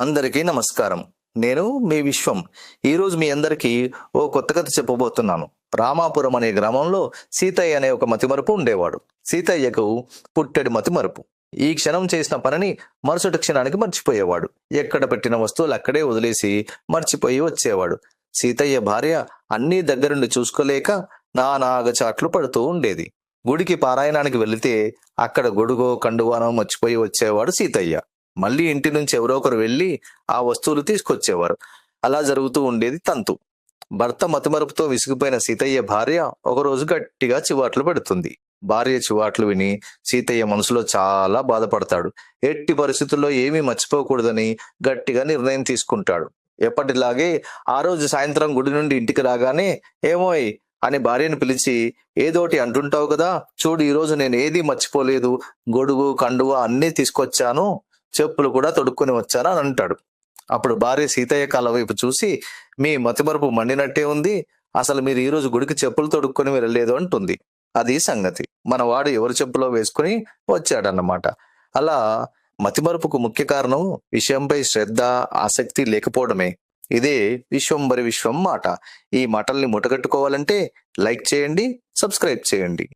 అందరికీ నమస్కారం. నేను మీ విశ్వం. ఈరోజు మీ అందరికీ ఓ కొత్త కథ చెప్పబోతున్నాను. రామాపురం అనే గ్రామంలో సీతయ్య అనే ఒక మతిమరుపు ఉండేవాడు. సీతయ్యకు పుట్టెడు మతిమరుపు. ఈ క్షణం చేసిన పనిని మరుసటి క్షణానికి మర్చిపోయేవాడు. ఎక్కడ పెట్టిన వస్తువులు అక్కడే వదిలేసి మర్చిపోయి వచ్చేవాడు. సీతయ్య భార్య అన్నీ దగ్గరుండి చూసుకోలేక నానాగచాట్లు పడుతూ ఉండేది. గుడికి పారాయణానికి వెళితే అక్కడ గొడుగో కండువానో మర్చిపోయి వచ్చేవాడు సీతయ్య. మళ్ళీ ఇంటి నుంచి ఎవరో ఒకరు వెళ్ళి ఆ వస్తువులు తీసుకొచ్చేవారు. అలా జరుగుతూ ఉండేది తంతు. భర్త మతిమరుపుతో విసిగిపోయిన సీతయ్య భార్య ఒకరోజు గట్టిగా చివాట్లు పెడుతుంది. భార్య చివాట్లు విని సీతయ్య మనసులో చాలా బాధపడతాడు. ఎట్టి పరిస్థితుల్లో ఏమీ మర్చిపోకూడదని గట్టిగా నిర్ణయం తీసుకుంటాడు. ఎప్పటిలాగే ఆ రోజు సాయంత్రం గుడి నుండి ఇంటికి రాగానే, ఏమోయ్ అని భార్యను పిలిచి, ఏదోటి అంటుంటావు కదా, చూడు ఈరోజు నేను ఏదీ మర్చిపోలేదు, గొడుగు కండువ అన్నీ తీసుకొచ్చాను, చెప్పులు కూడా తొడుక్కొని వచ్చాను అని అంటాడు. అప్పుడు భార్య సీతయ్య కాళ్ళ వైపు చూసి, మీ మతిమరుపు మండినట్టే ఉంది, అసలు మీరు ఈరోజు గుడికి చెప్పులు తొడుక్కొని వెళ్ళలేదు అంటుంది. అది సంగతి. మన వాడు ఎవరి చెప్పులో వేసుకుని వచ్చాడన్నమాట. అలా మతిమరుపుకు ముఖ్య కారణం విషయంపై శ్రద్ధ, ఆసక్తి లేకపోవడమే. ఇదే విశ్వంబరి విశ్వం మాట. ఈ మాటల్ని ముటగట్టుకోవాలంటే లైక్ చేయండి, సబ్స్క్రైబ్ చేయండి.